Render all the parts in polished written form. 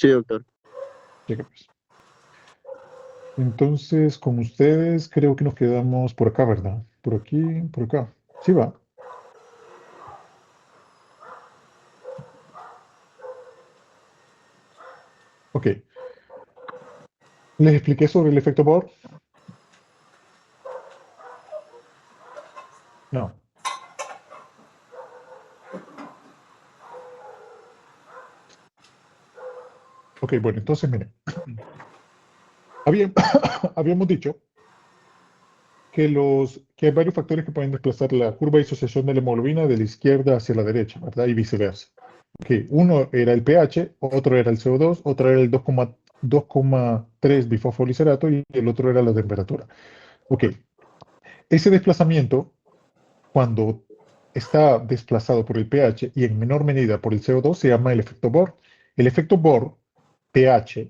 Sí, doctor. Llega, pues. Entonces, con ustedes creo que nos quedamos por acá, ¿verdad? Por aquí, por acá. Sí va. Ok. Les expliqué sobre el efecto Bohr. No. Ok, bueno, entonces miren. Había- habíamos dicho que hay varios factores que pueden desplazar la curva de disociación de la hemoglobina de la izquierda hacia la derecha, ¿verdad? Y viceversa. Que uno era el pH, otro era el CO2, otro era el 2,3 bifosfoliserato y el otro era la temperatura. Ok, ese desplazamiento, cuando está desplazado por el pH y en menor medida por el CO2, se llama el efecto Bohr. El efecto Bohr, pH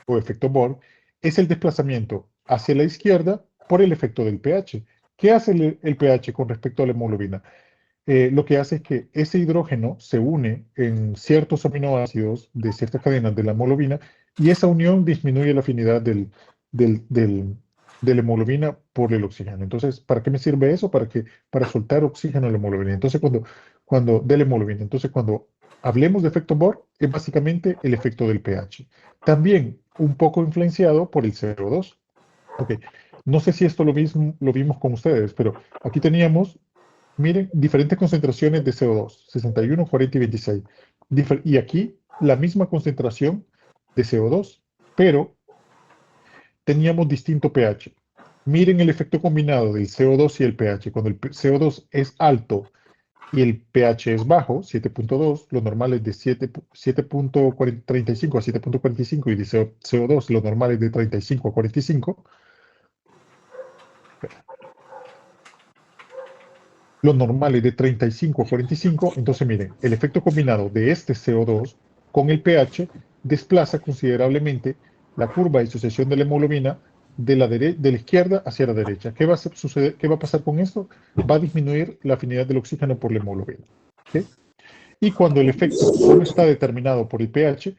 o efecto Bohr, es el desplazamiento hacia la izquierda por el efecto del pH. ¿Qué hace el pH con respecto a la hemoglobina? Lo que hace es que ese hidrógeno se une en ciertos aminoácidos de ciertas cadenas de la hemoglobina y esa unión disminuye la afinidad del- del- de la hemoglobina por el oxígeno. Entonces, ¿para qué me sirve eso? Para soltar oxígeno a la hemoglobina. Entonces, de la hemoglobina. Entonces, cuando hablemos de efecto Bohr, es básicamente el efecto del pH. También un poco influenciado por el CO2. Ok, no sé si esto lo mismo lo vimos con ustedes, pero aquí teníamos. Miren, diferentes concentraciones de CO2, 61, 40 y 26. Y aquí la misma concentración de CO2, pero teníamos distinto pH. Miren el efecto combinado del CO2 y el pH. Cuando el CO2 es alto y el pH es bajo, 7,2, lo normal es de 7,35 a 7,45 y de CO2 lo normal es de 35 a 45. Lo normal es de 35 a 45, entonces miren, el efecto combinado de este CO2 con el pH desplaza considerablemente la curva de disociación de la hemoglobina de la izquierda hacia la derecha. ¿Qué va a suceder? ¿Qué va a pasar con esto? Va a disminuir la afinidad del oxígeno por la hemoglobina. ¿Ok? Y cuando el efecto solo está determinado por el pH,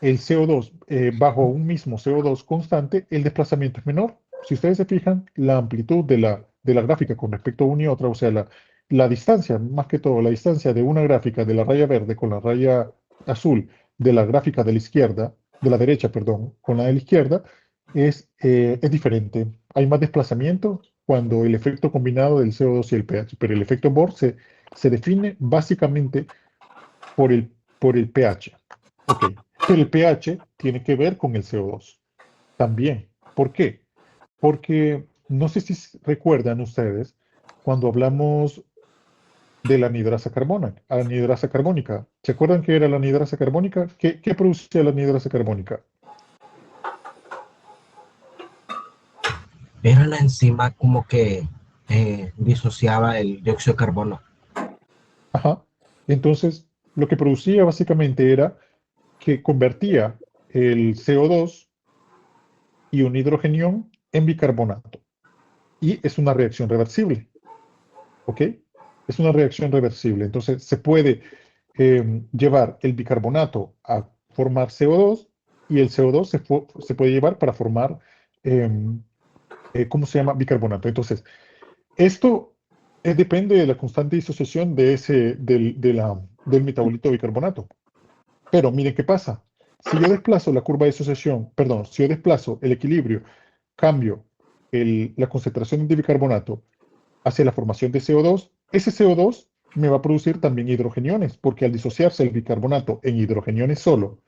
el CO2 bajo un mismo CO2 constante, el desplazamiento es menor. Si ustedes se fijan, la amplitud de la gráfica con respecto a una y otra, o sea, la distancia, más que todo, la distancia de una gráfica de la raya verde con la raya azul, de la gráfica de la izquierda, de la derecha, perdón, con la de la izquierda, es diferente. Hay más desplazamiento cuando el efecto combinado del CO2 y el pH, pero el efecto Bohr se define básicamente por el pH. Ok, pero el pH tiene que ver con el CO2 también. ¿Por qué? Porque no sé si recuerdan ustedes cuando hablamos de la anhidrasa carbónica. ¿Se acuerdan qué era la anhidrasa carbónica? ¿Qué producía la anhidrasa carbónica? Era la enzima como que disociaba el dióxido de carbono. Ajá. Entonces, lo que producía básicamente era que convertía el CO2 y un hidrogenión en bicarbonato. Y es una reacción reversible. ¿Ok? Es una reacción reversible. Entonces, se puede llevar el bicarbonato a formar CO2 y el CO2 se puede llevar para formar, em, ¿cómo se llama? Bicarbonato. Entonces, esto depende de la constante disociación del metabolito de bicarbonato. Pero miren qué pasa. Si yo desplazo la curva de disociación, perdón, si yo desplazo el equilibrio, cambio la concentración de bicarbonato hacia la formación de CO2, ese CO2 me va a producir también hidrogeniones, porque al disociarse el bicarbonato en hidrogeniones solo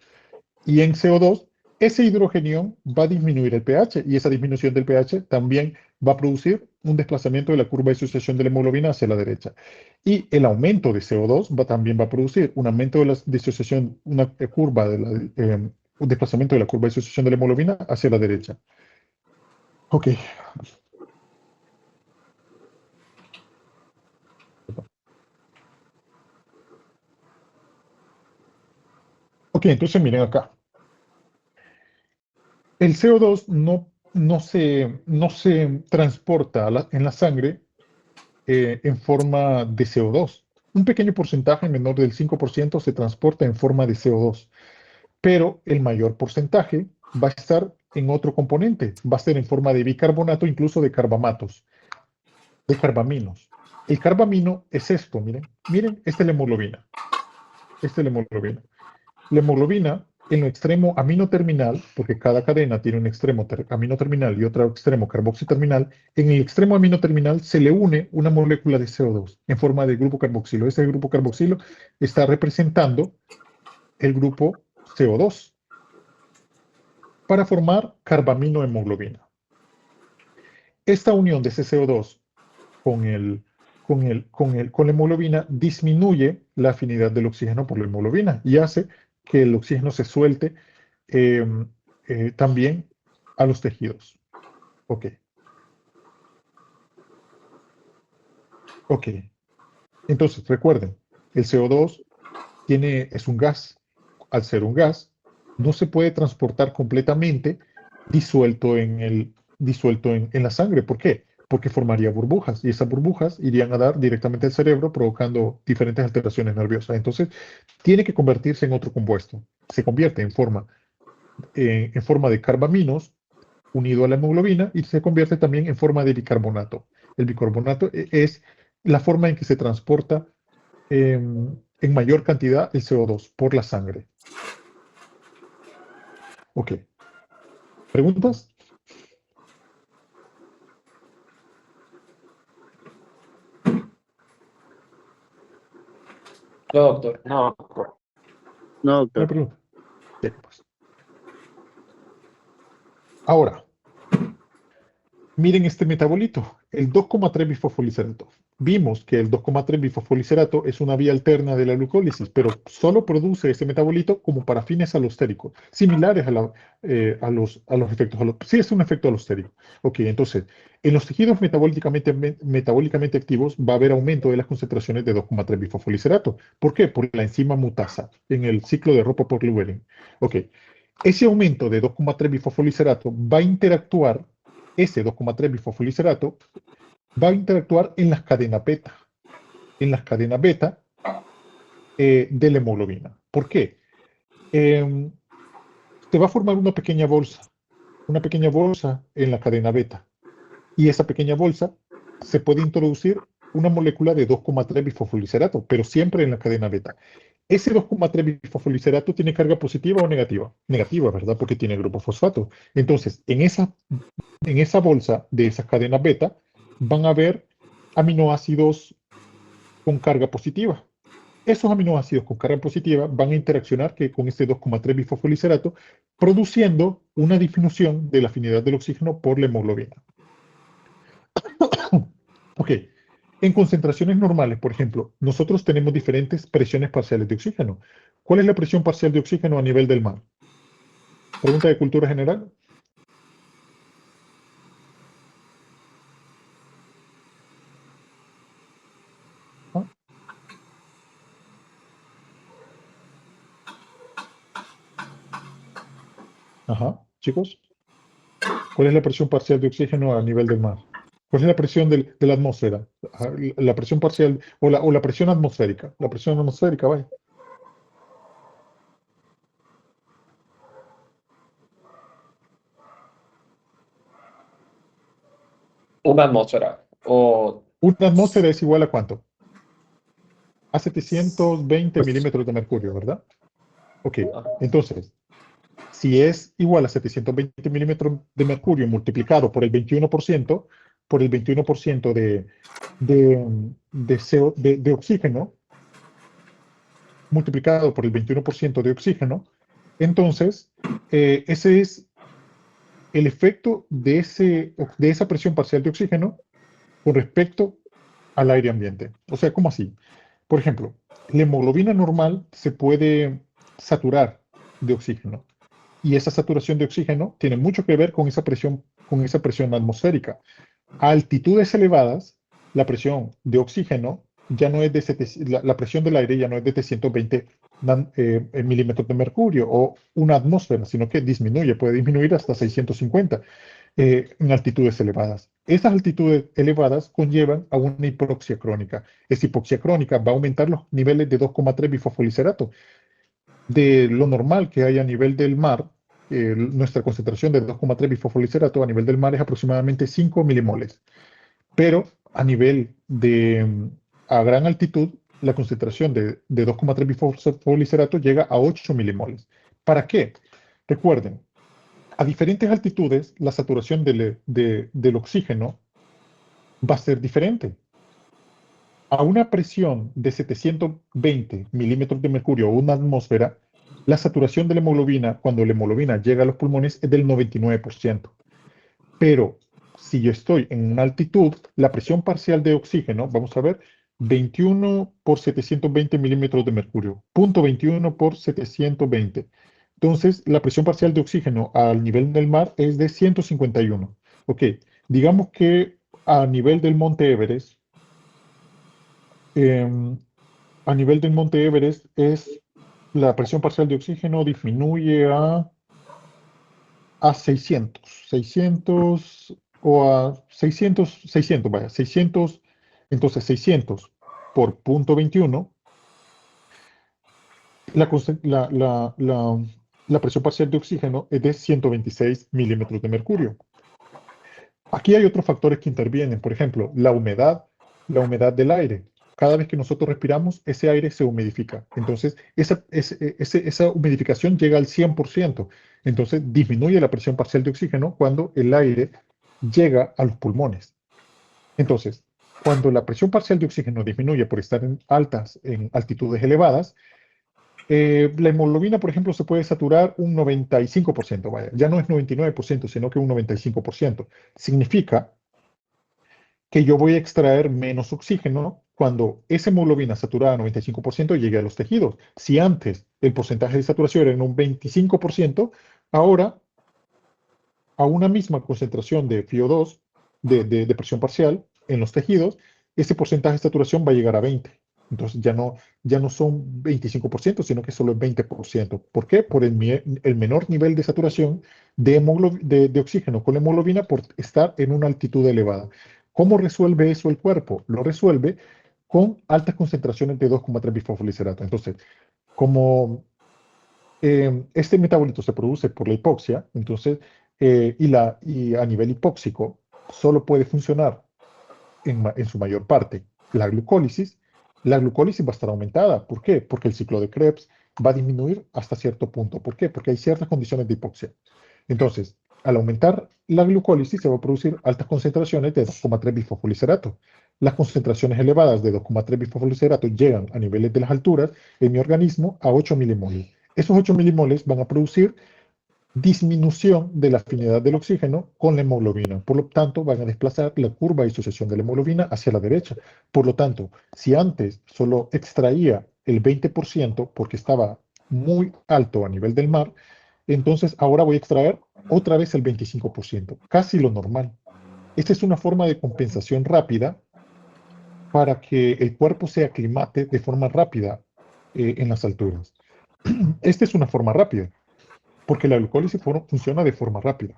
y en CO2, ese hidrogenión va a disminuir el pH y esa disminución del pH también va a producir un desplazamiento de la curva de disociación de la hemoglobina hacia la derecha. Y el aumento de CO2 también va a producir un aumento de la disociación, una curva un desplazamiento de la curva de disociación de la hemoglobina hacia la derecha. Ok. Ok, entonces miren acá. El CO2 no se transporta en la sangre en forma de CO2. Un pequeño porcentaje menor del 5% se transporta en forma de CO2. pero el mayor porcentaje va a estar en otro componente, va a ser en forma de bicarbonato, incluso de carbamatos, de carbaminos. El carbamino es esto, miren, esta es la hemoglobina. Esta es la hemoglobina. La hemoglobina, en el extremo amino terminal, porque cada cadena tiene un extremo amino terminal y otro extremo carboxiterminal, en el extremo amino terminal se le une una molécula de CO2 en forma de grupo carboxilo. Ese grupo carboxilo está representando el grupo CO2 para formar carbaminohemoglobina. Esta unión de ese CO2 con la hemoglobina disminuye la afinidad del oxígeno por la hemoglobina y hace que el oxígeno se suelte eh, también a los tejidos. Ok. Ok. Entonces, recuerden, el CO2 es un gas. Al ser un gas, no se puede transportar completamente disuelto en la sangre. ¿Por qué? Porque formaría burbujas y esas burbujas irían a dar directamente al cerebro provocando diferentes alteraciones nerviosas. Entonces, tiene que convertirse en otro compuesto. Se convierte en forma de carbaminos unido a la hemoglobina y se convierte también en forma de bicarbonato. El bicarbonato es la forma en que se transporta en mayor cantidad el CO2 por la sangre. Ok. ¿Preguntas? No, doctor. No, doctor. No, ¿Una doctor. pregunta? Bien, pues. Ahora, miren este metabolito, el 2,3 bifosfoliserato. Vimos que el 2,3 bifosfoliserato es una vía alterna de la glucólisis, pero solo produce ese metabolito como para fines alostéricos, similares a los efectos alostéricos. Sí, es un efecto alostérico. Ok, entonces, en los tejidos metabólicamente activos va a haber aumento de las concentraciones de 2,3 bifosfoliserato. ¿Por qué? Por la enzima mutasa en el ciclo de Ropa-Porter-Lewelin. Ok, ese aumento de 2,3 bifosfoliserato va a interactuar ese 2,3 bifosfoliserato va a interactuar en las cadenas beta de la hemoglobina. ¿Por qué? Se va a formar una pequeña bolsa en la cadena beta. Y esa pequeña bolsa se puede introducir una molécula de 2,3 bifosfoliserato, pero siempre en la cadena beta. Ese 2,3 bifosfoliserato tiene carga positiva o negativa. Negativa, ¿verdad? Porque tiene grupo fosfato. Entonces, en esa bolsa de esas cadenas beta van a haber aminoácidos con carga positiva. Esos aminoácidos con carga positiva van a interaccionar con este 2,3 bifosfoliserato, produciendo una disminución de la afinidad del oxígeno por la hemoglobina. Ok, en concentraciones normales, por ejemplo, nosotros tenemos diferentes presiones parciales de oxígeno. ¿Cuál es la presión parcial de oxígeno a nivel del mar? Pregunta de cultura general. ¿Ah? Ajá, chicos. ¿Cuál es la presión parcial de oxígeno a nivel del mar? ¿Cuál es la presión de la atmósfera? Ajá, la presión parcial o la presión atmosférica. La presión atmosférica, vaya. Una atmósfera. O Una atmósfera es igual a ¿cuánto? A 720 milímetros de mercurio, ¿verdad? Ok, entonces, si es igual a 720 milímetros de mercurio multiplicado por el 21% de oxígeno, multiplicado por el 21% de oxígeno, entonces ese es el efecto de esa presión parcial de oxígeno con respecto al aire ambiente. O sea, ¿cómo así? Por ejemplo, la hemoglobina normal se puede saturar de oxígeno y esa saturación de oxígeno tiene mucho que ver con esa presión atmosférica. A altitudes elevadas, la presión de oxígeno ya no es de la presión del aire ya no es de 320 milímetros de mercurio o una atmósfera, sino que puede disminuir hasta 650 en altitudes elevadas. Esas altitudes elevadas conllevan a una hipoxia crónica. Esa hipoxia crónica va a aumentar los niveles de 2,3 bifosfoliserato. de lo normal que hay a nivel del mar. Nuestra concentración de 2,3 bifosfoliserato a nivel del mar es aproximadamente 5 milimoles, pero a gran altitud, la concentración de 2,3 bifosfoliserato llega a 8 milimoles. ¿Para qué? Recuerden, a diferentes altitudes, la saturación del oxígeno va a ser diferente. A una presión de 720 milímetros de mercurio o una atmósfera, la saturación de la hemoglobina, cuando la hemoglobina llega a los pulmones, es del 99%. Pero si yo estoy en una altitud, la presión parcial de oxígeno, vamos a ver, 21 por 720 milímetros de mercurio, punto 21 por 720. Entonces, la presión parcial de oxígeno al nivel del mar es de 151. Ok, digamos que a nivel del Monte Everest, em, a nivel del Monte Everest es la presión parcial de oxígeno disminuye a 600 o a 600, vaya, 600, entonces 600 por punto 21, la, conce- la presión parcial de oxígeno es de 126 milímetros de mercurio. Aquí hay otros factores que intervienen, por ejemplo, la humedad del aire. Cada vez que nosotros respiramos, ese aire se humidifica. Entonces, esa humidificación llega al 100%. Entonces, disminuye la presión parcial de oxígeno cuando el aire llega a los pulmones. Entonces, cuando la presión parcial de oxígeno disminuye por estar en altitudes elevadas, la hemoglobina, por ejemplo, se puede saturar un 95%, vaya, ya no es 99%, sino que un 95%. Significa que yo voy a extraer menos oxígeno cuando esa hemoglobina saturada a 95% llegue a los tejidos. Si antes el porcentaje de saturación era en un 25%, ahora a una misma concentración de FiO2, de presión parcial en los tejidos, ese porcentaje de saturación va a llegar a 20. Entonces ya no son 25%, sino que solo es 20%. ¿Por qué? Por el menor nivel de saturación de oxígeno con la hemoglobina por estar en una altitud elevada. ¿Cómo resuelve eso el cuerpo? Lo resuelve con altas concentraciones de 2,3 bifosfoliserato. Entonces, como este metabolito se produce por la hipoxia, entonces, y a nivel hipóxico solo puede funcionar en su mayor parte la glucólisis. La glucólisis va a estar aumentada. ¿Por qué? Porque el ciclo de Krebs va a disminuir hasta cierto punto. ¿Por qué? Porque hay ciertas condiciones de hipoxia. Entonces, al aumentar la glucólisis, se va a producir altas concentraciones de 2,3 bifosfoliserato. Las concentraciones elevadas de 2,3 bifosfoliserato llegan a niveles de las alturas en mi organismo a 8 milimoles. Esos 8 milimoles van a producir disminución de la afinidad del oxígeno con la hemoglobina. Por lo tanto, van a desplazar la curva de disociación de la hemoglobina hacia la derecha. Por lo tanto, si antes solo extraía el 20% porque estaba muy alto a nivel del mar, entonces ahora voy a extraer otra vez el 25%, casi lo normal. Esta es una forma de compensación rápida para que el cuerpo se aclimate de forma rápida en las alturas. Esta es una forma rápida porque la glucólisis funciona de forma rápida.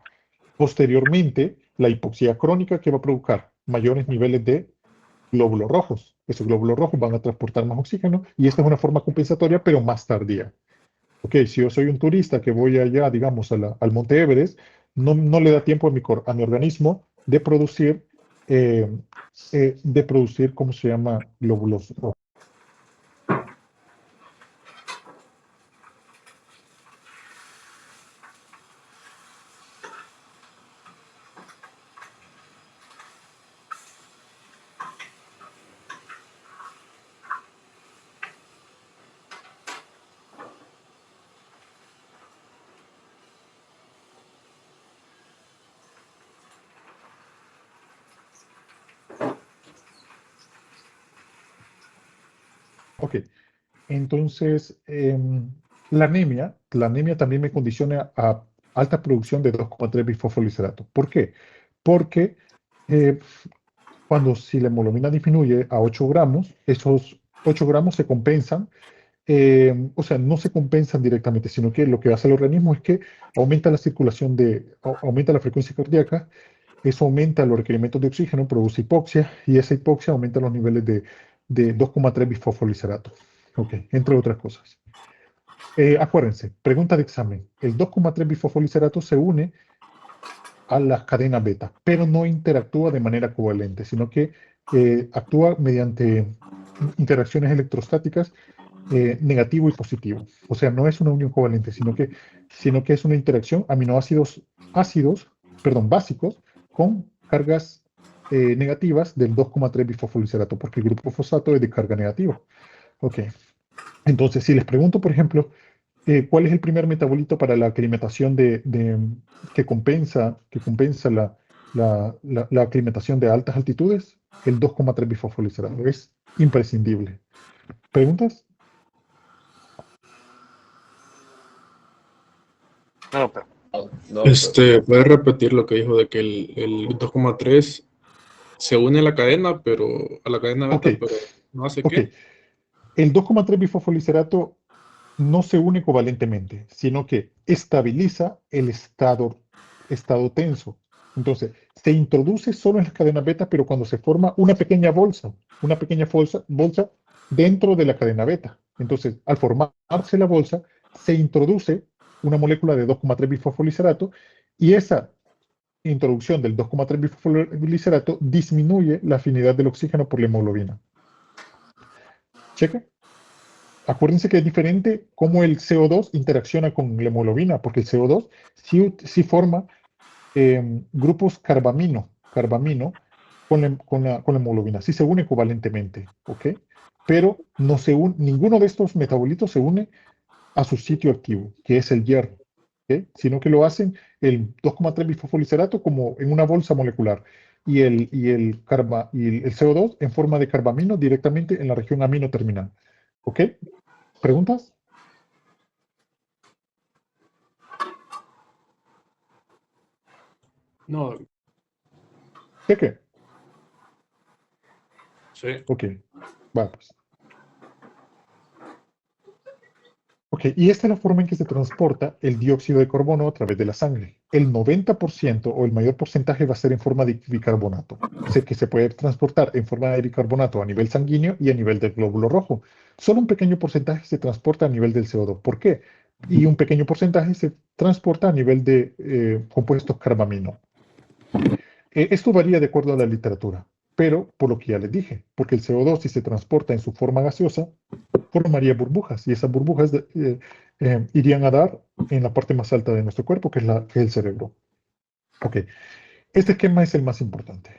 Posteriormente, la hipoxia crónica que va a provocar mayores niveles de glóbulos rojos. Esos glóbulos rojos van a transportar más oxígeno y esta es una forma compensatoria, pero más tardía. Ok, si yo soy un turista que voy allá, digamos, al Monte Everest, no le da tiempo a mi organismo eh, de producir, ¿cómo se llama? Glóbulos rojos. Ok, entonces, la anemia también me condiciona a alta producción de 2,3 bifosfoliserato. ¿Por qué? Porque eh, si la hemoglobina disminuye a 8 gramos, esos 8 gramos se compensan, o sea, no se compensan directamente, sino que lo que hace el organismo es que aumenta la circulación aumenta la frecuencia cardíaca, eso aumenta los requerimientos de oxígeno, produce hipoxia, y esa hipoxia aumenta los niveles de 2,3 bifosfoliserato. Ok, entre otras cosas. Acuérdense, pregunta de examen. El 2,3 bifosfoliserato se une a la cadena beta, pero no interactúa de manera covalente, sino que actúa mediante interacciones electrostáticas negativo y positivo. O sea, no es una unión covalente, sino que es una interacción básicos con cargas negativas del 2,3 bifosfoliserato, porque el grupo fosfato es de carga negativa. Ok. Entonces, si les pregunto, por ejemplo, ¿cuál es el primer metabolito para la aclimatación que compensa la aclimatación de altas altitudes? El 2,3 bifosfoliserato. Es imprescindible. ¿Preguntas? No, pero No, ¿Puedes repetir lo que dijo de que el 2,3 se une a la cadena, pero a la cadena beta, Ok, pero no hace ok. qué? El 2,3 bifosfoliserato no se une covalentemente, sino que estabiliza el estado tenso. Entonces, se introduce solo en las cadenas beta, pero cuando se forma una pequeña bolsa dentro de la cadena beta. Entonces, al formarse la bolsa, se introduce una molécula de 2,3 bifosfoliserato y esa introducción del 2,3 bifosfoliserato disminuye la afinidad del oxígeno por la hemoglobina. Cheque. Acuérdense que es diferente cómo el CO2 interacciona con la hemoglobina, porque el CO2 sí forma grupos carbamino con la hemoglobina, sí se une covalentemente, ¿ok? Pero ninguno de estos metabolitos se une a su sitio activo, que es el hierro, ¿ok? Sino que lo hacen el 2,3 bifosfoliserato como en una bolsa molecular y el CO2 en forma de carbamino directamente en la región amino terminal, ¿ok? ¿Preguntas? No, ¿Qué qué? sí. Ok, va pues. Ok, y esta es la forma en que se transporta el dióxido de carbono a través de la sangre. El 90% o el mayor porcentaje va a ser en forma de bicarbonato. Sé que se puede transportar en forma de bicarbonato a nivel sanguíneo y a nivel del glóbulo rojo. Solo un pequeño porcentaje se transporta a nivel del CO2. ¿Por qué? Y un pequeño porcentaje se transporta a nivel de compuestos carbamino. Esto varía de acuerdo a la literatura, pero por lo que ya les dije, porque el CO2 si se transporta en su forma gaseosa, formaría burbujas y esas burbujas irían a dar en la parte más alta de nuestro cuerpo, que es el cerebro. Ok, este esquema es el más importante.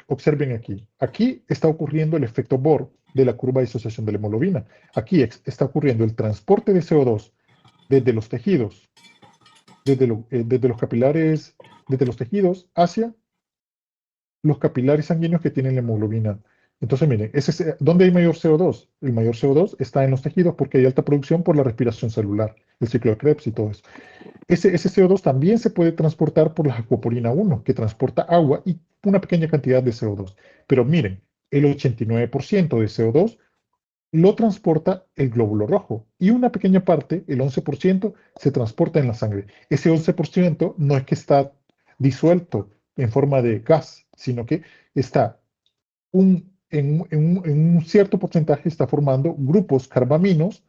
Observen aquí. Aquí está ocurriendo el efecto Bohr de la curva de disociación de la hemoglobina. Aquí está ocurriendo el transporte de CO2 desde los tejidos, desde los capilares, desde los tejidos hacia los capilares sanguíneos que tienen la hemoglobina. Entonces, miren, ¿dónde hay mayor CO2? El mayor CO2 está en los tejidos porque hay alta producción por la respiración celular, el ciclo de Krebs y todo eso. Ese CO2 también se puede transportar por la acuoporina 1, que transporta agua y una pequeña cantidad de CO2. Pero miren, el 89% de CO2 lo transporta el glóbulo rojo y una pequeña parte, el 11%, se transporta en la sangre. Ese 11% no es que está disuelto en forma de gas, sino que está en un cierto porcentaje está formando grupos carbaminos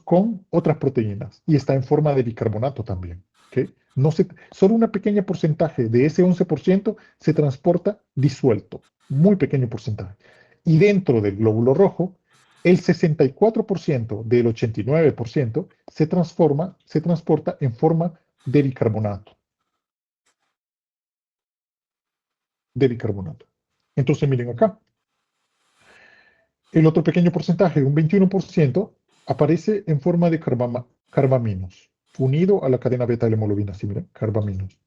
con otras proteínas y está en forma de bicarbonato también. ¿Ok? Solo una pequeña porcentaje de ese 11% se transporta disuelto, muy pequeño porcentaje. Y dentro del glóbulo rojo, el 64% del 89% se transporta en forma de bicarbonato. Entonces, miren acá. El otro pequeño porcentaje, un 21%, aparece en forma de carbaminos, unido a la cadena beta de la hemoglobina. Sí, miren, carbaminos.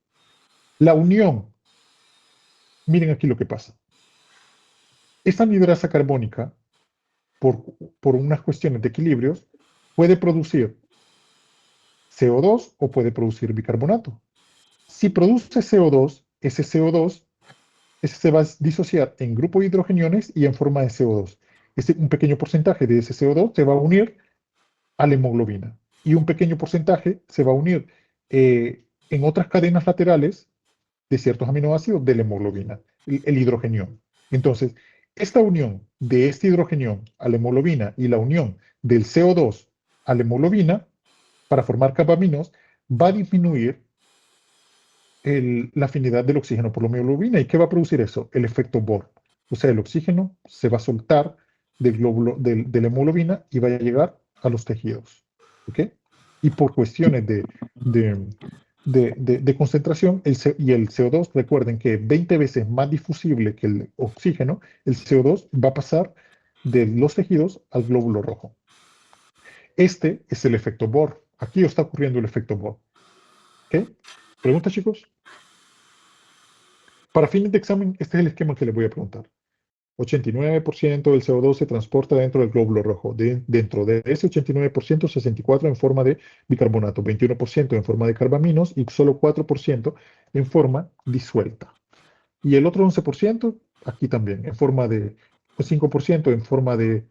La unión, miren aquí lo que pasa. Esta anhidrasa carbónica, por unas cuestiones de equilibrios, puede producir CO2 o puede producir bicarbonato. Si produce CO2, ese se va a disociar en grupos de hidrogeniones y en forma de CO2. Un pequeño porcentaje de ese CO2 se va a unir a la hemoglobina y un pequeño porcentaje se va a unir en otras cadenas laterales de ciertos aminoácidos de la hemoglobina, el hidrogenión. Entonces, esta unión de este hidrogenión a la hemoglobina y la unión del CO2 a la hemoglobina para formar carbaminos, va a disminuir la afinidad del oxígeno por la hemoglobina. ¿Y qué va a producir eso? El efecto Bohr. O sea, el oxígeno se va a soltar del glóbulo, de la hemoglobina y va a llegar a los tejidos. ¿Ok? Y por cuestiones de concentración, y el CO2, recuerden que 20 veces más difusible que el oxígeno, el CO2 va a pasar de los tejidos al glóbulo rojo. Este es el efecto Bohr. Aquí está ocurriendo el efecto Bohr. ¿Ok? ¿Preguntas, chicos? Para fines de examen, este es el esquema que les voy a preguntar. 89% del CO2 se transporta dentro del glóbulo rojo. Dentro de ese 89%, 64% en forma de bicarbonato, 21% en forma de carbaminos y solo 4% en forma disuelta. Y el otro 11%, aquí también, en forma de 5% en forma de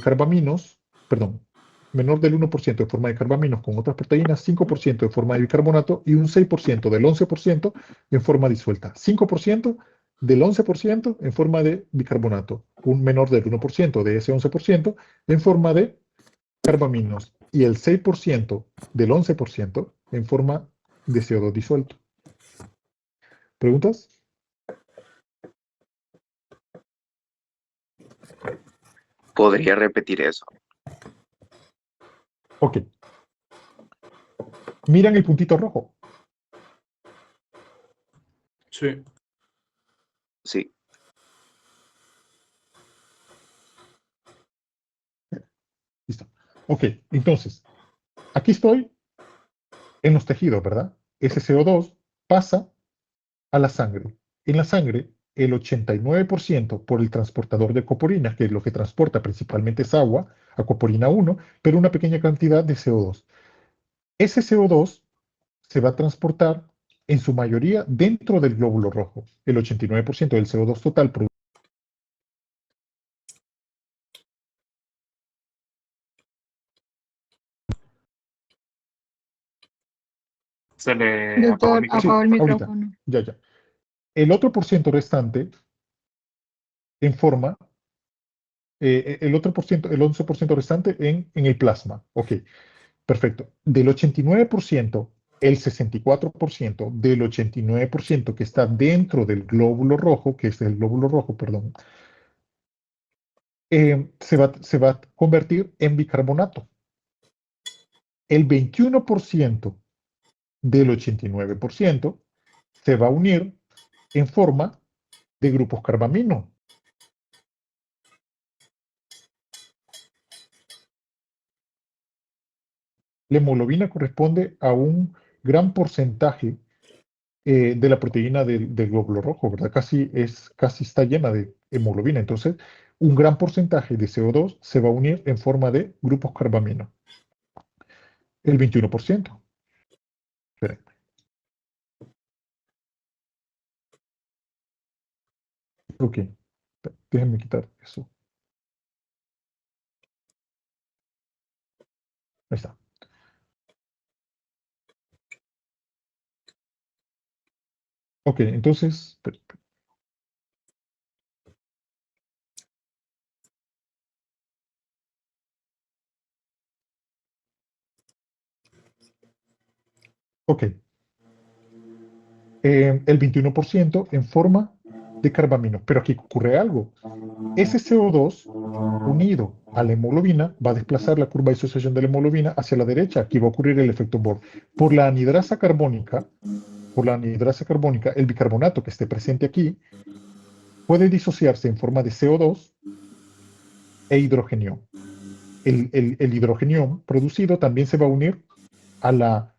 carbaminos, perdón, menor del 1% en forma de carbaminos con otras proteínas, 5% en forma de bicarbonato y un 6% del 11% en forma disuelta. 5% del 11% en forma de bicarbonato, un menor del 1% de ese 11% en forma de carbaminos y el 6% del 11% en forma de CO2 disuelto. ¿Preguntas? ¿Podría repetir eso? Ok. Miran el puntito rojo. Sí. Sí. Listo. Ok, entonces, aquí estoy en los tejidos, ¿verdad? Ese CO2 pasa a la sangre. En la sangre, el 89% por el transportador de coporina, que es lo que transporta principalmente es agua, acoporina 1, pero una pequeña cantidad de CO2. Ese CO2 se va a transportar en su mayoría dentro del glóbulo rojo. El 89% del CO2 total producido. Se le apagó el Doctor, micrófono. apagó el Ahorita, micrófono. ya. El otro por ciento restante en forma, el otro por ciento, el 11% restante en el plasma. Ok, perfecto. Del 89%, el 64% del 89% que está dentro del glóbulo rojo, que es el glóbulo rojo, perdón, se va a convertir en bicarbonato. El 21% del 89% se va a unir en forma de grupos carbamino. La hemoglobina corresponde a un gran porcentaje de la proteína del glóbulo rojo, ¿verdad? Casi está llena de hemoglobina. Entonces, un gran porcentaje de CO2 se va a unir en forma de grupos carbamino. El 21%. Esperen. Ok, déjenme quitar eso. Ahí está. Ok, entonces, ok. El 21% en forma de carbamino. Pero aquí ocurre algo. Ese CO2 unido a la hemoglobina va a desplazar la curva de disociación de la hemoglobina hacia la derecha. Aquí va a ocurrir el efecto Bohr. Por la anhidrasa carbónica, el bicarbonato que esté presente aquí puede disociarse en forma de CO2 e hidrogenión. El hidrogenión producido también se va a unir a la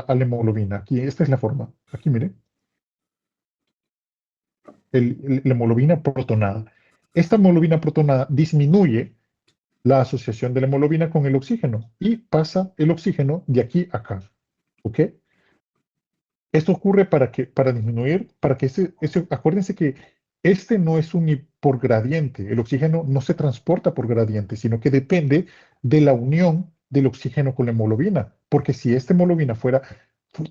hemoglobina. Aquí, esta es la forma. Aquí, mire. La hemoglobina protonada. Esta hemoglobina protonada disminuye la asociación de la hemoglobina con el oxígeno y pasa el oxígeno de aquí a acá. ¿Ok? Esto ocurre para disminuir, para que acuérdense que este no es por gradiente, el oxígeno no se transporta por gradiente, sino que depende de la unión del oxígeno con la hemoglobina, porque si esta hemoglobina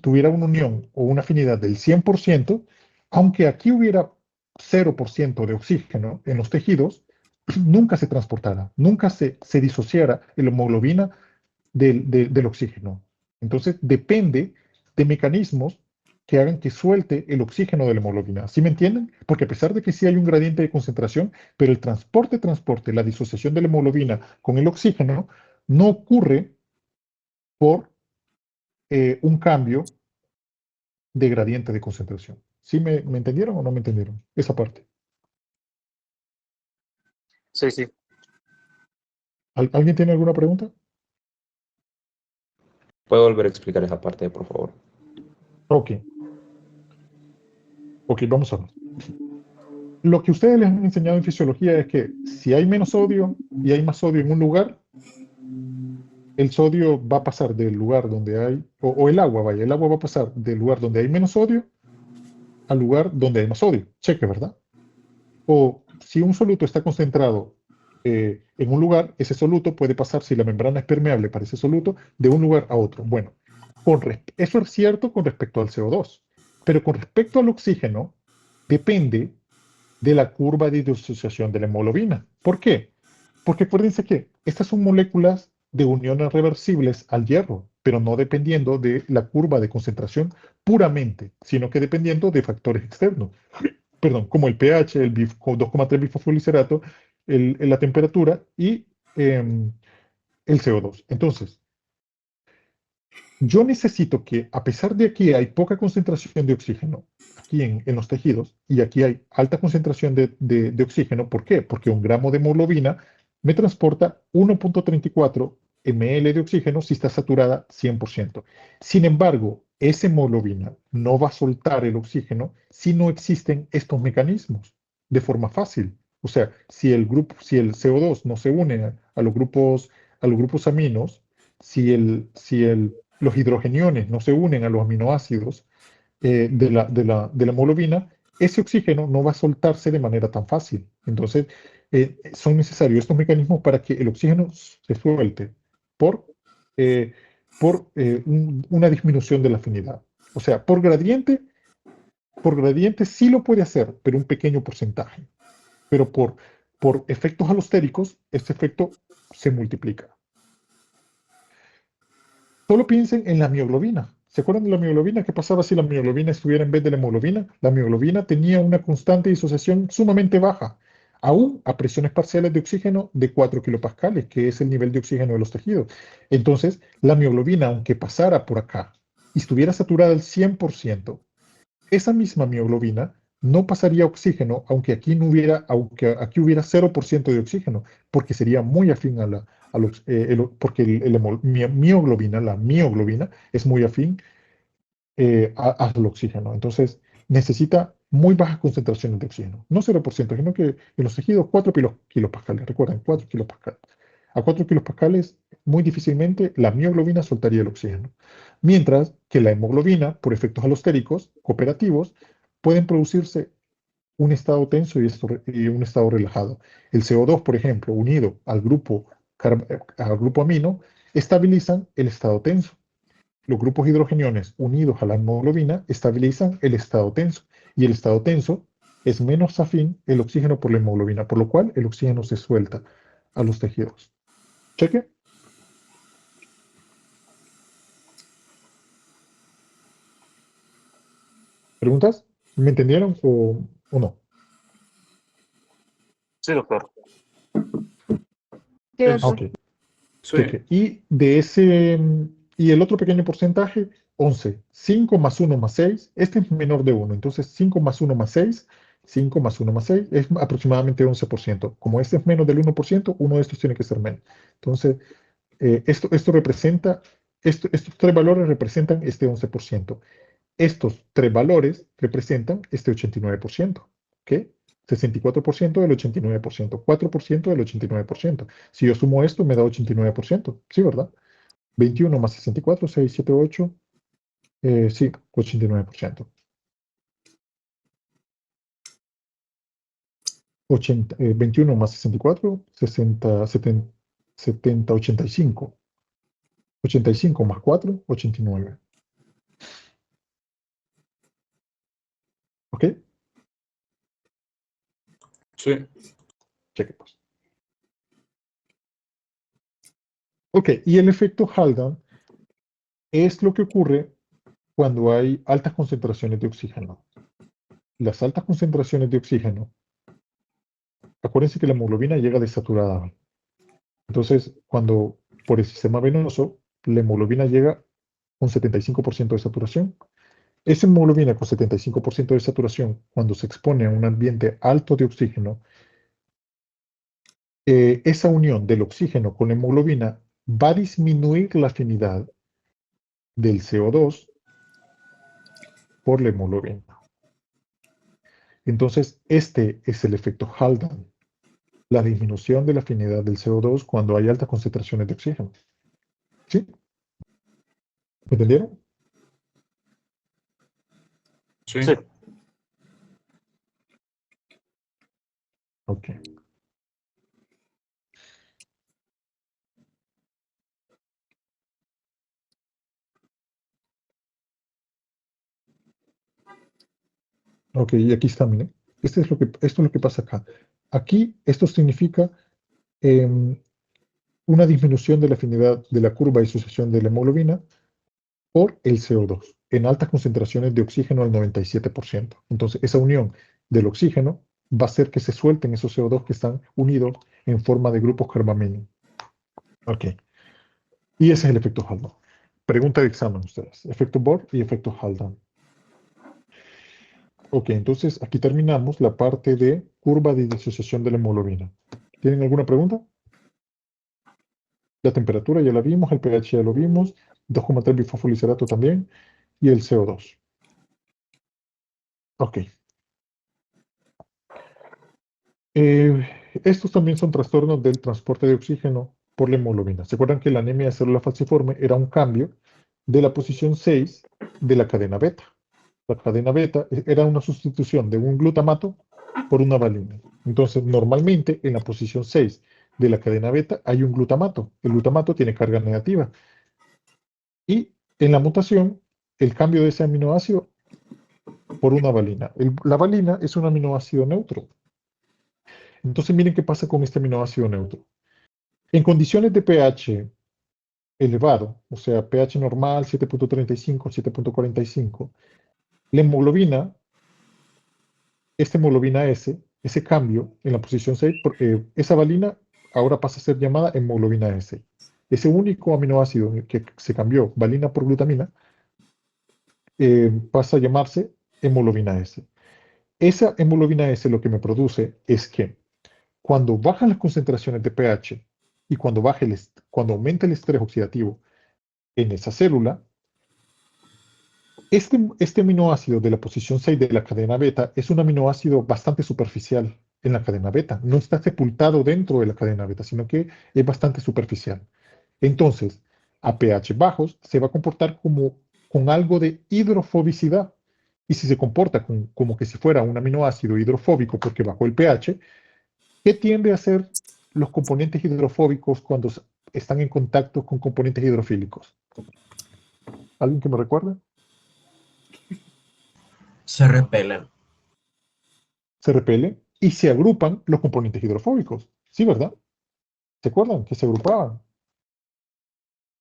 tuviera una unión o una afinidad del 100%, aunque aquí hubiera 0% de oxígeno en los tejidos, nunca se transportara, nunca se disociara la hemoglobina del oxígeno. Entonces, depende de mecanismos que hagan que suelte el oxígeno de la hemoglobina. ¿Sí me entienden? Porque a pesar de que sí hay un gradiente de concentración, pero el transporte, la disociación de la hemoglobina con el oxígeno no ocurre por un cambio de gradiente de concentración. ¿Sí me entendieron o no me entendieron? Esa parte. Sí, sí. ¿Alguien tiene alguna pregunta? ¿Puedo volver a explicar esa parte, por favor? Ok, vamos a ver. Lo que ustedes les han enseñado en fisiología es que si hay menos sodio y hay más sodio en un lugar, el sodio va a pasar del lugar donde hay, o el agua, vaya, el agua va a pasar del lugar donde hay menos sodio al lugar donde hay más sodio. Cheque, ¿verdad? O si un soluto está concentrado en un lugar, ese soluto puede pasar, si la membrana es permeable para ese soluto, de un lugar a otro. Bueno, eso es cierto con respecto al CO2, pero con respecto al oxígeno, depende de la curva de disociación de la hemoglobina. ¿Por qué? Porque acuérdense que estas son moléculas de uniones reversibles al hierro, pero no dependiendo de la curva de concentración puramente, sino que dependiendo de factores externos. Perdón, como el pH, el 2,3 bifosfoliserato, la temperatura y el CO2. Entonces, yo necesito que, a pesar de que hay poca concentración de oxígeno aquí en los tejidos, y aquí hay alta concentración de oxígeno, ¿por qué? Porque un gramo de hemoglobina me transporta 1,34 ml de oxígeno si está saturada 100%. Sin embargo, esa hemoglobina no va a soltar el oxígeno si no existen estos mecanismos de forma fácil. O sea, si el CO2 no se une a los grupos aminos, los hidrogeniones no se unen a los aminoácidos de la hemoglobina, ese oxígeno no va a soltarse de manera tan fácil. Entonces, son necesarios estos mecanismos para que el oxígeno se suelte por, eh, una disminución de la afinidad. O sea, por gradiente sí lo puede hacer, pero un pequeño porcentaje. Pero por efectos alostéricos, este efecto se multiplica. Solo piensen en la mioglobina. ¿Se acuerdan de la mioglobina? ¿Qué pasaba si la mioglobina estuviera en vez de la hemoglobina? La mioglobina tenía una constante de disociación sumamente baja, aún a presiones parciales de oxígeno de 4 kilopascales, que es el nivel de oxígeno de los tejidos. Entonces, la mioglobina, aunque pasara por acá y estuviera saturada al 100%, esa misma mioglobina no pasaría oxígeno, aunque aquí hubiera 0% de oxígeno, porque sería muy afín porque la mioglobina es muy afín al oxígeno. Entonces, necesita muy bajas concentraciones de oxígeno. No 0%, sino que en los tejidos 4 kilopascales. Recuerden, 4 kilopascales. A 4 kilopascales, muy difícilmente la mioglobina soltaría el oxígeno. Mientras que la hemoglobina, por efectos alostéricos cooperativos, pueden producirse un estado tenso y un estado relajado. El CO2, por ejemplo, unido al grupo amino, estabilizan el estado tenso. Los grupos hidrogeniones unidos a la hemoglobina estabilizan el estado tenso, y el estado tenso es menos afín el oxígeno por la hemoglobina, por lo cual el oxígeno se suelta a los tejidos. ¿Cheque? ¿Preguntas? ¿Me entendieron o no? Sí, doctor. Sí, Ah, doctor. ok. Sí. Cheque. Y el otro pequeño porcentaje, 11. 5 más 1 más 6. Este es menor de 1. Entonces, 5 más 1 más 6. 5 más 1 más 6 es aproximadamente 11%. Como este es menos del 1%, uno de estos tiene que ser menos. Entonces, esto representa, estos tres valores representan este 11%. Estos tres valores representan este 89%. ¿Ok? 64% del 89%, 4% del 89%. Si yo sumo esto, me da 89%. Sí, ¿verdad? 21 más 64, 6, 7, 8. Sí, 89%. 21 más 64, 60, 70, 70, 85. 85 más 4, 89. ¿Ok? Sí. Cheque pues. Ok, y el efecto Haldane es lo que ocurre cuando hay altas concentraciones de oxígeno. Las altas concentraciones de oxígeno, acuérdense que la hemoglobina llega desaturada. Entonces, cuando por el sistema venoso, la hemoglobina llega con 75% de saturación. Esa hemoglobina con 75% de saturación, cuando se expone a un ambiente alto de oxígeno, esa unión del oxígeno con la hemoglobina va a disminuir la afinidad del CO2 por la hemoglobina. Entonces, este es el efecto Haldane, la disminución de la afinidad del CO2 cuando hay altas concentraciones de oxígeno. ¿Sí? ¿Me entendieron? Sí. Sí. Ok. Ok, y aquí está, miren. Esto es lo que pasa acá. Aquí, esto significa una disminución de la afinidad de la curva de sucesión de la hemoglobina por el CO2 en altas concentraciones de oxígeno al 97%. Entonces, esa unión del oxígeno va a hacer que se suelten esos CO2 que están unidos en forma de grupos carbamino. Ok. Y ese es el efecto Haldane. Pregunta de examen ustedes. Efecto Bohr y efecto Haldane. Ok, entonces aquí terminamos la parte de curva de disociación de la hemoglobina. ¿Tienen alguna pregunta? La temperatura ya la vimos, el pH ya lo vimos, 2,3 bifosfoliserato también, y el CO2. Ok. Estos también son trastornos del transporte de oxígeno por la hemoglobina. ¿Se acuerdan que la anemia de célula falciforme era un cambio de la posición 6 de la cadena beta? La cadena beta era una sustitución de un glutamato por una valina. Entonces, normalmente en la posición 6 de la cadena beta hay un glutamato. El glutamato tiene carga negativa. Y en la mutación, el cambio de ese aminoácido por una valina. La valina es un aminoácido neutro. Entonces, miren qué pasa con este aminoácido neutro. En condiciones de pH elevado, o sea, pH normal 7.35, 7.45, la hemoglobina, esta hemoglobina S, ese cambio en la posición 6, esa valina ahora pasa a ser llamada hemoglobina S. Ese único aminoácido que se cambió, valina por glutamina, pasa a llamarse hemoglobina S. Esa hemoglobina S lo que me produce es que cuando bajan las concentraciones de pH y cuando aumenta el estrés oxidativo en esa célula, este aminoácido de la posición 6 de la cadena beta es un aminoácido bastante superficial en la cadena beta. No está sepultado dentro de la cadena beta, sino que es bastante superficial. Entonces, a pH bajos se va a comportar como con algo de hidrofobicidad. Y si se comporta como que si fuera un aminoácido hidrofóbico porque bajó el pH, ¿qué tiende a hacer los componentes hidrofóbicos cuando están en contacto con componentes hidrofílicos? ¿Alguien que me recuerde? Se repelen. Se repelen y se agrupan los componentes hidrofóbicos. ¿Sí, verdad? ¿Se acuerdan que se agrupaban?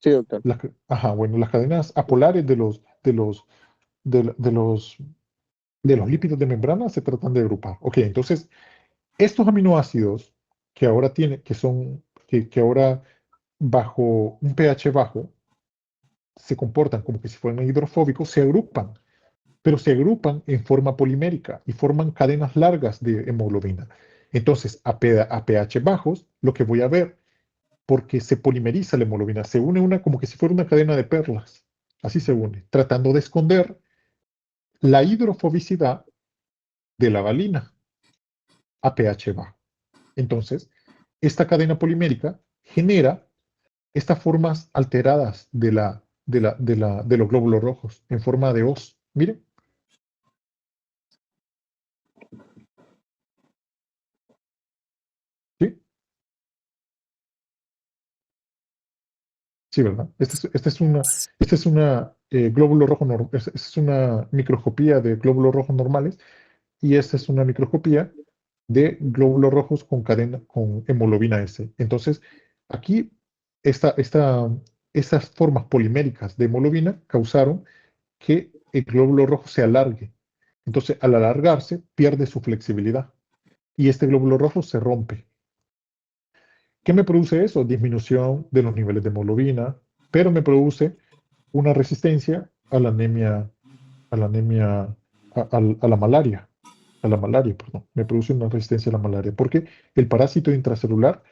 Sí, doctor. Ajá, bueno, las cadenas apolares de los lípidos de membrana se tratan de agrupar. Ok, entonces, estos aminoácidos que ahora que ahora bajo un pH bajo, se comportan como que si fueran hidrofóbicos, se agrupan, pero se agrupan en forma polimérica y forman cadenas largas de hemoglobina. Entonces, a pH bajos, lo que voy a ver, porque se polimeriza la hemoglobina, se une como que si fuera una cadena de perlas, así se une, tratando de esconder la hidrofobicidad de la valina a pH bajo. Entonces, esta cadena polimérica genera estas formas alteradas de los glóbulos rojos en forma de hoz. Miren. ¿Sí? Sí, ¿verdad? Esta es una glóbulo rojo esta es una microscopía de glóbulos rojos normales y esta es una microscopía de glóbulos rojos con hemoglobina S. Entonces, aquí estas formas poliméricas de hemoglobina causaron que el glóbulo rojo se alargue. Entonces, al alargarse, pierde su flexibilidad y este glóbulo rojo se rompe. ¿Qué me produce eso? Disminución de los niveles de hemoglobina, pero me produce una resistencia a la anemia, a la anemia, a la malaria, perdón. Me produce una resistencia a la malaria, porque el parásito intracelular,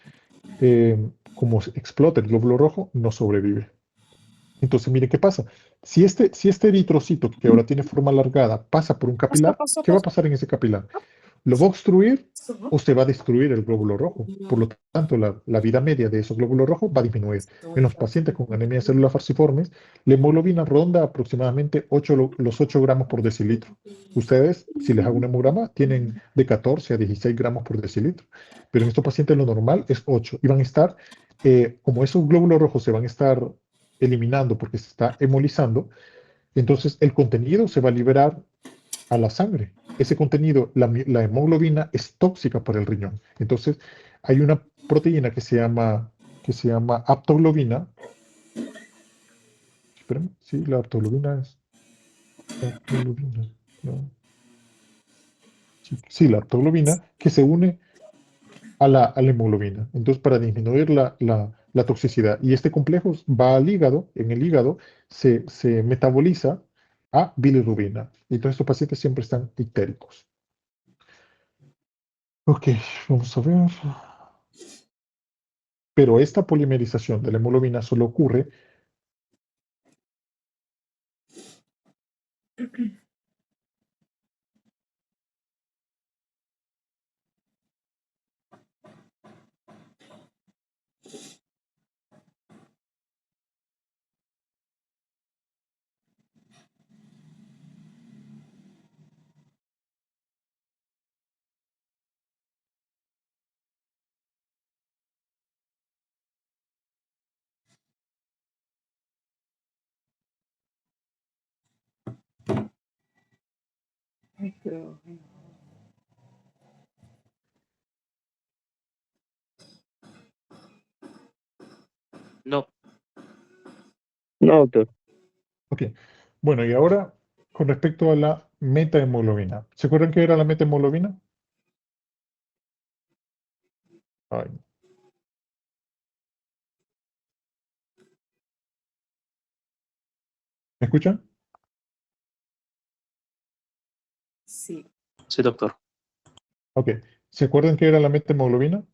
como explota el glóbulo rojo, no sobrevive. Entonces, mire qué pasa. Si este eritrocito que ahora tiene forma alargada pasa por un capilar, ¿qué va a pasar en ese capilar? ¿Lo va a obstruir o se va a destruir el glóbulo rojo? Por lo tanto, la vida media de esos glóbulos rojos va a disminuir. En los pacientes con anemia de células falciformes, la hemoglobina ronda aproximadamente los 8 gramos por decilitro. Ustedes, si les hago un hemograma, tienen de 14 a 16 gramos por decilitro. Pero en estos pacientes lo normal es 8. Y van a estar, como esos glóbulos rojos se van a estar eliminando porque se está hemolizando, entonces el contenido se va a liberar a la sangre. Ese contenido, la hemoglobina, es tóxica para el riñón. Entonces, hay una proteína que se llama aptoglobina. Espérenme, sí, la aptoglobina es. Aptoglobina, no. Sí, la aptoglobina que se une a la hemoglobina. Entonces, para disminuir la toxicidad. Y este complejo va al hígado, en el hígado se metaboliza a bilirrubina. Y todos estos pacientes siempre están ictéricos. Ok, vamos a ver. Pero esta polimerización de la hemoglobina solo ocurre No, No, doctor. Ok. Bueno, y ahora con respecto a la metahemoglobina. ¿Se acuerdan qué era la metahemoglobina? Ay, ¿me escuchan? Sí. sí, doctor. Ok. ¿Se acuerdan qué era la metahemoglobina?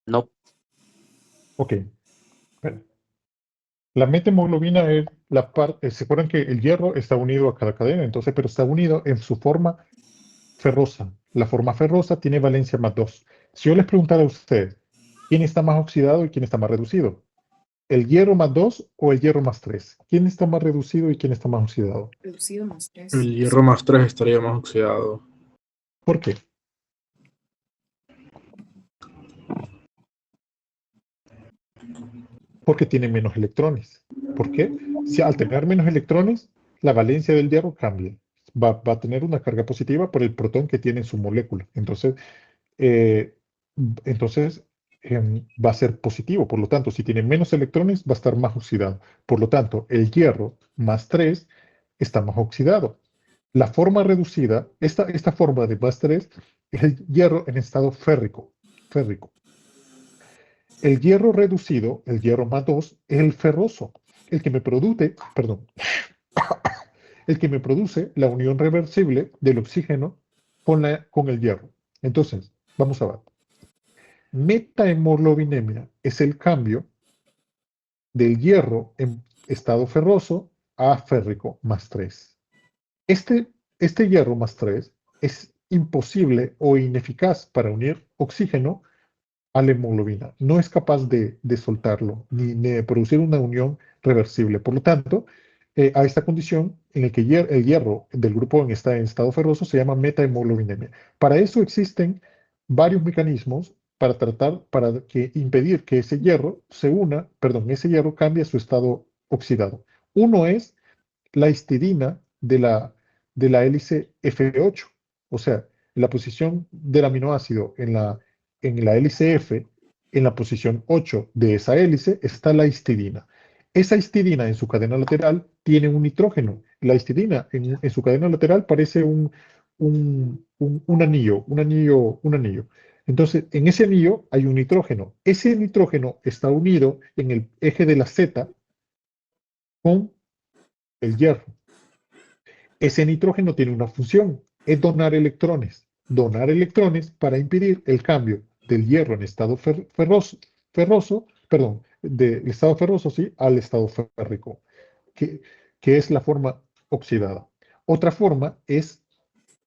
No, Ok. Espera. La metahemoglobina es la parte. ¿Se acuerdan que el hierro está unido a cada cadena? Entonces, pero está unido en su forma ferrosa. La forma ferrosa tiene valencia +2. Si yo les preguntara a ustedes, ¿quién está más oxidado y quién está más reducido? ¿El hierro +2 o el hierro +3? ¿Quién está más reducido y quién está más oxidado? Reducido más 3. El hierro más 3 estaría más oxidado. ¿Por qué? Porque tiene menos electrones. ¿Por qué? Si al tener menos electrones, la valencia del hierro cambia. Va a tener una carga positiva por el protón que tiene en su molécula. Eh, entonces va a ser positivo. Por lo tanto, si tiene menos electrones, va a estar más oxidado. Por lo tanto, el hierro +3 está más oxidado. La forma reducida, esta forma de +3, es el hierro en estado férrico. El hierro reducido, el hierro +2, es el ferroso, el que me produce, perdón, el que me produce la unión reversible del oxígeno con el hierro. Entonces, vamos a ver. Metahemoglobinemia es el cambio del hierro en estado ferroso a férrico +3. Este hierro +3 es imposible o ineficaz para unir oxígeno a la hemoglobina. No es capaz de soltarlo ni de producir una unión reversible. Por lo tanto, a esta condición en la que el hierro del grupo está en estado ferroso se llama metahemoglobinemia. Para eso existen varios mecanismos para impedir que ese hierro ese hierro cambie a su estado oxidado. Uno es la histidina de la hélice F8. O sea, la posición del aminoácido en la hélice F, en la posición 8 de esa hélice, está la histidina. Esa histidina en su cadena lateral tiene un nitrógeno. La histidina en su cadena lateral parece un anillo, un anillo. Entonces, en ese anillo hay un nitrógeno. Ese nitrógeno está unido en el eje de la Z con el hierro. Ese nitrógeno tiene una función, es donar electrones. Donar electrones para impedir el cambio del hierro en estado del estado ferroso, sí, al estado férrico, que, que es la forma oxidada. Otra forma es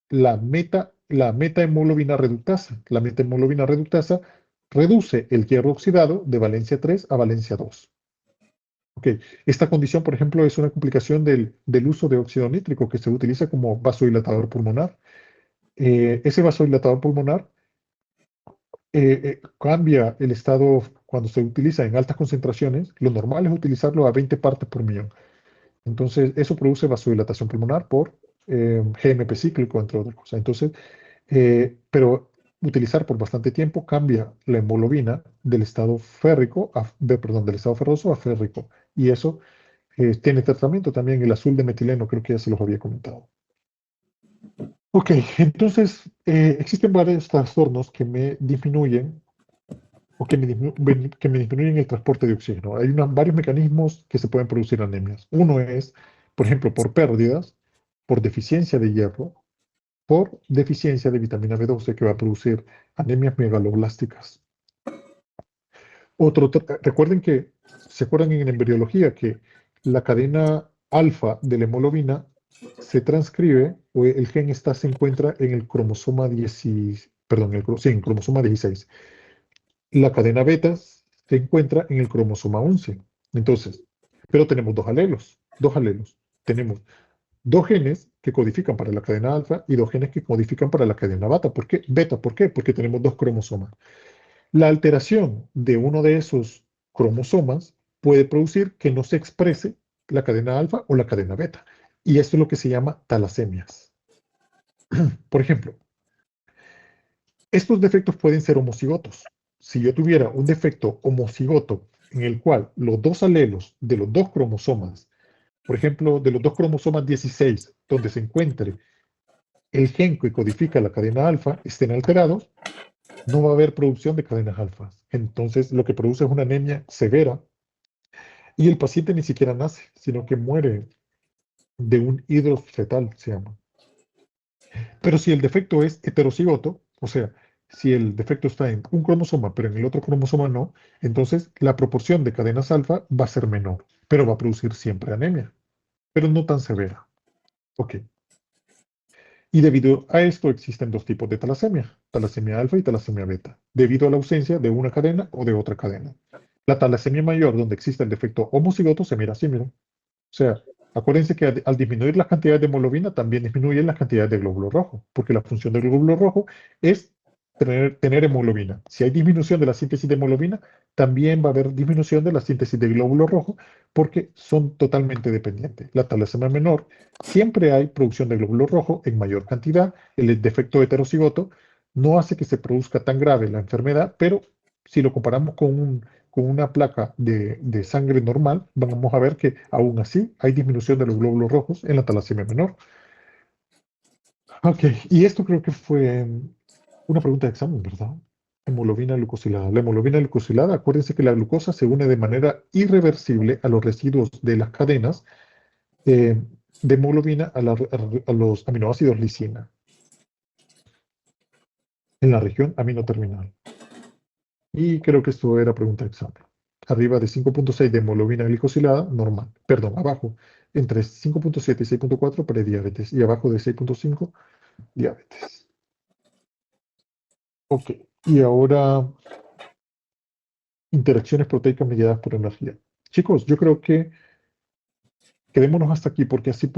la metahemoglobina reductasa. La metahemoglobina reductasa reduce el hierro oxidado de valencia 3 a valencia 2. Okay. Esta condición, por ejemplo, es una complicación del uso de óxido nítrico que se utiliza como vasodilatador pulmonar. Ese vasodilatador pulmonar cambia el estado cuando se utiliza en altas concentraciones. Lo normal es utilizarlo a 20 partes por millón. Entonces, eso produce vasodilatación pulmonar por GMP cíclico, entre otras cosas. Entonces, pero utilizar por bastante tiempo cambia la hemoglobina del estado férrico, del estado ferroso a férrico. Y eso tiene tratamiento también. El azul de metileno, creo que ya se los había comentado. Ok, entonces existen varios trastornos que me disminuyen o que me disminuyen el transporte de oxígeno. Hay varios mecanismos que se pueden producir anemias. Uno es, por ejemplo, por pérdidas, por deficiencia de hierro, por deficiencia de vitamina B12, que va a producir anemias megaloblásticas. Recuerden que, ¿se acuerdan en embriología que la cadena alfa de la hemoglobina se transcribe, o el gen se encuentra en el cromosoma 16, perdón, en el cromosoma 16. La cadena beta se encuentra en el cromosoma 11. Entonces, pero tenemos dos alelos. Tenemos dos genes que codifican para la cadena alfa y dos genes que codifican para la cadena beta. ¿Por qué? Beta, ¿por qué? Porque tenemos dos cromosomas. La alteración de uno de esos cromosomas puede producir que no se exprese la cadena alfa o la cadena beta. Y esto es lo que se llama talasemias. Por ejemplo, estos defectos pueden ser homocigotos. Si yo tuviera un defecto homocigoto en el cual los dos alelos de los dos cromosomas, por ejemplo, de los dos cromosomas 16, donde se encuentre el gen que codifica la cadena alfa, estén alterados, no va a haber producción de cadenas alfas. Entonces, lo que produce es una anemia severa y el paciente ni siquiera nace, sino que muere de un hidrofetal, se llama. Pero si el defecto es heterocigoto, o sea, si el defecto está en un cromosoma, pero en el otro cromosoma no, entonces la proporción de cadenas alfa va a ser menor, pero va a producir siempre anemia, pero no tan severa. Ok. Y debido a esto existen dos tipos de talasemia alfa y talasemia beta, debido a la ausencia de una cadena o de otra cadena. La talasemia mayor, donde existe el defecto homocigoto, se mira así, miren. O sea, acuérdense que al disminuir las cantidades de hemoglobina, también disminuyen las cantidades de glóbulo rojo, porque la función del glóbulo rojo es tener hemoglobina. Si hay disminución de la síntesis de hemoglobina, también va a haber disminución de la síntesis de glóbulo rojo, porque son totalmente dependientes. La talasemia menor, siempre hay producción de glóbulo rojo en mayor cantidad. El defecto heterocigoto no hace que se produzca tan grave la enfermedad, pero si lo comparamos con una placa de sangre normal, vamos a ver que aún así hay disminución de los glóbulos rojos en la talasemia menor. Ok, y esto creo que fue una pregunta de examen, ¿verdad? Hemoglobina glucosilada. La hemoglobina glucosilada, acuérdense que la glucosa se une de manera irreversible a los residuos de las cadenas de hemoglobina a los aminoácidos lisina en la región aminoterminal. Y creo que esto era pregunta de examen. Arriba de 5.6 de hemoglobina glicosilada, normal. Perdón, abajo, entre 5.7 y 6.4 prediabetes. Y abajo de 6.5, diabetes. Ok, y ahora interacciones proteicas mediadas por energía. Chicos, yo creo que quedémonos hasta aquí, porque así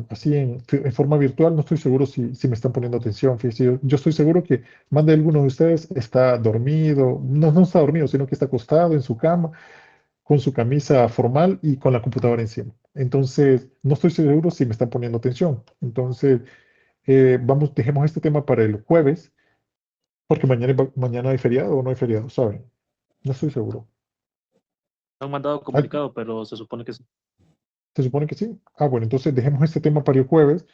así en forma virtual, no estoy seguro si me están poniendo atención. Fíjense, yo estoy seguro que más de alguno de ustedes está dormido, no está dormido, sino que está acostado en su cama, con su camisa formal y con la computadora encima. Entonces, no estoy seguro si me están poniendo atención. Entonces, dejemos este tema para el jueves, porque mañana hay feriado o no hay feriado, ¿saben? No estoy seguro. No han mandado comunicado, pero se supone que sí. ¿Se supone que sí? Ah, bueno, entonces dejemos este tema para el jueves.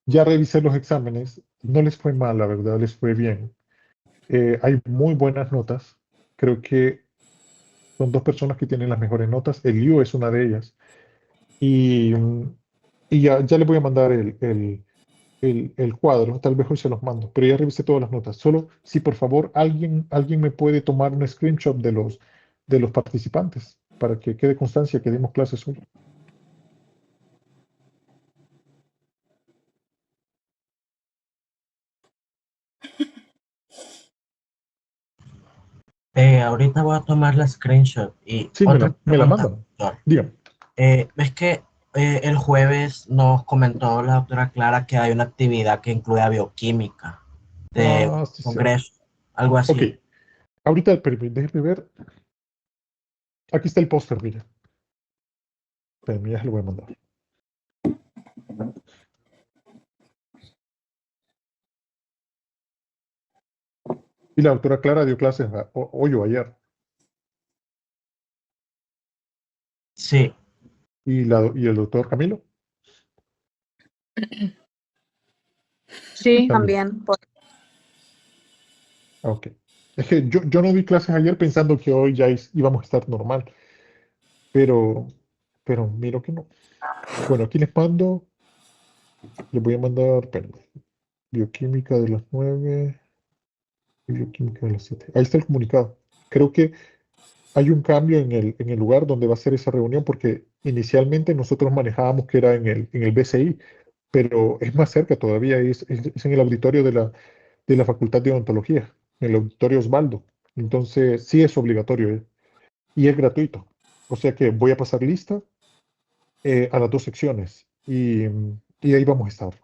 Ya revisé los exámenes, no les fue mal, la verdad, les fue bien. Hay muy buenas notas. Creo que son dos personas que tienen las mejores notas. El Liu es una de ellas. Y, ya les voy a mandar el cuadro, tal vez hoy se los mando, pero ya revisé todas las notas. Solo si por favor alguien me puede tomar un screenshot de los participantes para que quede constancia que dimos clases hoy. Ahorita voy a tomar la screenshot y Sí, otra me la pregunta, mandan. doctor. Dígame. ¿Ves que el jueves nos comentó la doctora Clara que hay una actividad que incluye bioquímica de un Sí, cierto. congreso, algo así? Ok, ahorita déjenme ver. Aquí está el póster, mira. Espérenme, ya se lo voy a mandar. Y la doctora Clara dio clases hoy o ayer. Sí, Y el doctor Camilo Sí, también. también. Ok. Es que yo no di clases ayer pensando que hoy ya íbamos a estar normal, pero, miro que no. Bueno, aquí les voy a mandar, espérenme, bioquímica de las 9 y bioquímica de las 7. Ahí está el comunicado. Creo que hay un cambio en el lugar donde va a ser esa reunión, porque inicialmente nosotros manejábamos que era en el BCI, pero es más cerca todavía, es en el auditorio de la Facultad de Odontología, en el auditorio Osvaldo. Entonces, sí es obligatorio, y es gratuito. O sea que voy a pasar lista a las dos secciones y ahí vamos a estar.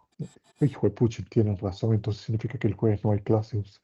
Hijo de pucha, tienes razón, entonces significa que el jueves no hay clases.